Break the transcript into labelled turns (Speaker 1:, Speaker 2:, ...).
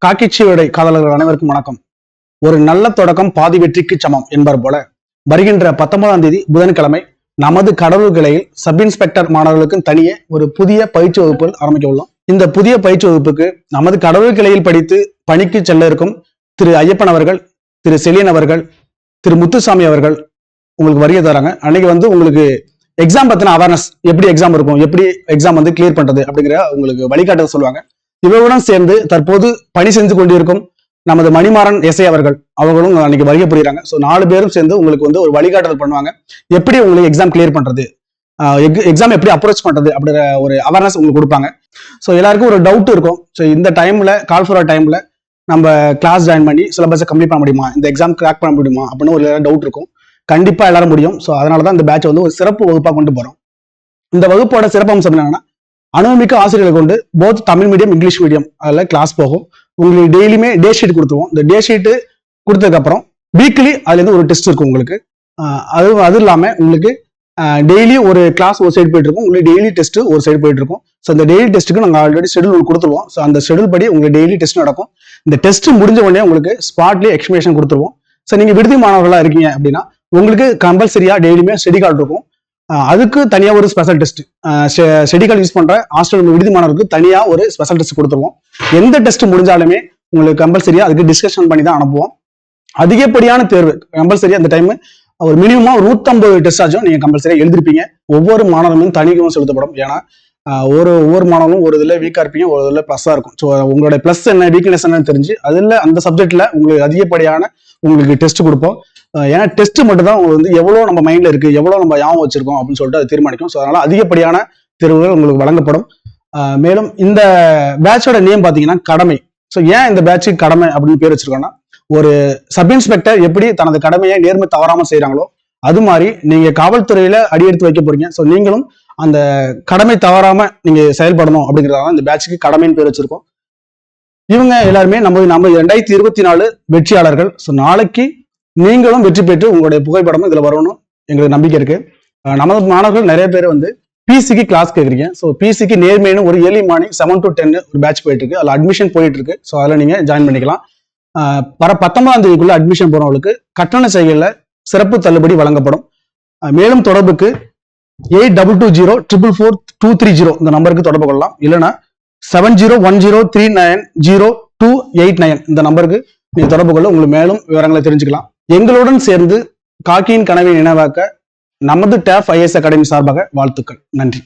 Speaker 1: காக்கிச்சியோடை காதலர்கள் அனைவருக்கும் வணக்கம். ஒரு நல்ல தொடக்கம் பாதி வெற்றிக்கு சமம் என்பார் போல வருகின்ற 19ஆம் தேதி புதன்கிழமை நமது கடலூர் கிளையில் சப் இன்ஸ்பெக்டர் மாணவர்களுக்கு தனியே ஒரு புதிய பயிற்சி வகுப்புகள் ஆரம்பிக்க உள்ளோம். இந்த புதிய பயிற்சி வகுப்புக்கு நமது கடலூர் கிளையில் படித்து பணிக்கு செல்ல இருக்கும் திரு ஐயப்பன் அவர்கள், திரு செலியன் அவர்கள், திரு முத்துசாமி அவர்கள் உங்களுக்கு வருகை தராங்க. அன்னைக்கு உங்களுக்கு எக்ஸாம் பத்தின அவேர்னஸ், எப்படி எக்ஸாம் இருக்கும், எப்படி எக்ஸாம் கிளியர் பண்றது அப்படிங்கிற உங்களுக்கு வழிகாட்ட சொல்லுவாங்க. இவருடன் சேர்ந்து தற்போது பணி செஞ்சு கொண்டிருக்கும் நமது மணிமாறன் எஸ்ஐ அவர்களும் அன்னைக்கு வருகை புரியுறாங்க. ஸோ 4 பேரும் சேர்ந்து உங்களுக்கு ஒரு வழிகாட்டுதல் பண்ணுவாங்க. எப்படி உங்களுக்கு எக்ஸாம் கிளியர் பண்றது, எக்ஸாம் எப்படி அப்ரோச் பண்றது அப்படிங்கிற ஒரு அவேர்னஸ் உங்களுக்கு கொடுப்பாங்க. ஸோ எல்லாருக்கும் ஒரு டவுட் இருக்கும். ஸோ இந்த டைம்ல கால் ஃபார் டைம்ல நம்ம கிளாஸ் ஜாயின் பண்ணி சிலபஸை கம்ப்ளீட் பண்ண முடியுமா, இந்த எக்ஸாம் கிராக் பண்ண முடியுமா அப்படின்னு ஒரு டவுட் இருக்கும். கண்டிப்பா எல்லாரும் முடியும். ஸோ அதனாலதான் இந்த பேட்ச் ஒரு சிறப்பு வகுப்பாக கொண்டு போறோம். இந்த வகுப்போட சிறப்பம்சம் என்னன்னா, அனுபவமிக்க ஆசிரியர்களை கொண்டு both Tamil medium English medium அதில் கிளாஸ் போகும். உங்களுக்கு டெய்லியுமே டே ஷீட் கொடுத்துருவோம். இந்த டே ஷீட்டு கொடுத்ததுக்கு அப்புறம் வீக்லி அதுலேருந்து ஒரு டெஸ்ட் இருக்கும் உங்களுக்கு. அது இல்லாமல் உங்களுக்கு டெய்லி ஒரு கிளாஸ் ஒரு சைடு போயிட்டு இருக்கும், உங்களுக்கு டெய்லி டெஸ்ட் ஒரு சைடு போயிட்டு இருக்கும். ஸோ அந்த டெய்லி டெஸ்ட்டுக்கு நாங்கள் ஆல்ரெடி ஷெடியூல் கொடுத்துருவோம். ஸோ அந்த ஷெடியூல் படி உங்களுக்கு டெய்லி டெஸ்ட் நடக்கும். இந்த டெஸ்ட் முடிஞ்ச உடனே உங்களுக்கு ஸ்பாட்லேயே எக்ஸ்பிளேஷன் கொடுத்துருவோம். ஸோ நீங்கள் விடுதி மாணவர்களாக இருக்கீங்க அப்படின்னா உங்களுக்கு கம்பல்சரியா டெய்லியுமே ஸ்டடி கார்டு இருக்கும். அதுக்கு தனியா ஒரு special test, study card use பண்ற ஹாஸ்டல் விடுதி மாணவருக்கு தனியா ஒரு ஸ்பெஷல் டெஸ்ட் கொடுத்துருவோம். எந்த டெஸ்ட் முடிஞ்சாலுமே உங்களுக்கு கம்பல்சரியா அதுக்கு டிஸ்கஷன் பண்ணி தான் அனுப்புவோம். அதிகப்படியான தேர்வு கம்பல்சரியா அந்த டைம் ஒரு மினிமமா 150 டெஸ்ட் ஆச்சும் நீங்க கம்பல்சரியா எழுதிருப்பீங்க. ஒவ்வொரு மாணவனும் தனிக்கும் செலுத்தப்படும். ஏன்னா ஒவ்வொரு மாணவனும் ஒரு இதுல வீக்கா இருப்பீங்க, ஒரு இதுல பிளஸ்ஸா இருக்கும். ஸோ உங்களோட பிளஸ் என்ன வீக்னஸ் என்னன்னு தெரிஞ்சு அதுல அந்த சப்ஜெக்ட்ல உங்களுக்கு அதிகப்படியான உங்களுக்கு டெஸ்ட் கொடுப்போம். ஏன்னா டெஸ்ட் மட்டும் தான் உங்களுக்கு எவ்வளவு நம்ம மைண்ட்ல இருக்கு, எவ்வளவு நம்ம ஞாபகம் வச்சிருக்கோம் அப்படின்னு சொல்லிட்டு அது தீர்மானிக்கும். ஸோ அதனால அதிகப்படியான தேர்வுகள் உங்களுக்கு வழங்கப்படும். மேலும் இந்த பேட்சோட நேம் பாத்தீங்கன்னா கடமை. ஸோ ஏன் இந்த பேட்சுக்கு கடமை அப்படின்னு பேர் வச்சிருக்கோம்னா, ஒரு சப் இன்ஸ்பெக்டர் எப்படி தனது கடமையை நேர்மை தவறாம செய்யறாங்களோ அது மாதிரி நீங்க காவல்துறையில அடியெடுத்து வைக்க போறீங்க. ஸோ நீங்களும் அந்த கடமை தவறாம நீங்க செயல்படணும் அப்படிங்கிறதால இந்த பேட்சுக்கு கடமைன்னு பேர் வச்சிருக்கோம். இவங்க எல்லாருமே நம்ம 2024 வெற்றியாளர்கள். ஸோ நாளைக்கு நீங்களும் வெற்றி பெற்று உங்களுடைய புகைப்படமும் இதுல வரணும் எங்களுக்கு நம்பிக்கை இருக்கு. நமது மாணவர்கள் நிறைய பேர் பிசிக்கு கிளாஸ் கேட்குறீங்க. ஸோ பிசிக்கு நேர்மையான ஒரு ஏர்லி மார்னிங் 7 to 10 ஒரு பேட்ச் போயிட்டு இருக்கு. அதில் அட்மிஷன் போயிட்டு இருக்கு. ஸோ அதில் நீங்க ஜாயின் பண்ணிக்கலாம். வர 19ஆம் தேதிக்குள்ள அட்மிஷன் போறவங்களுக்கு கட்டண செய்கையில சிறப்பு தள்ளுபடி வழங்கப்படும். மேலும் தொடர்புக்கு 8220444230 இந்த நம்பருக்கு தொடர்பு கொள்ளலாம். இல்லைன்னா 7010390289 இந்த நம்பருக்கு நீங்க தொடர்பு கொள்ள உங்களுக்கு மேலும் விவரங்களை தெரிஞ்சுக்கலாம். எங்களுடன் சேர்ந்து காக்கியின் கனவை நினைவாக்க நமது டேப் ஐஏஎஸ் அகாடமி சார்பாக வாழ்த்துக்கள். நன்றி.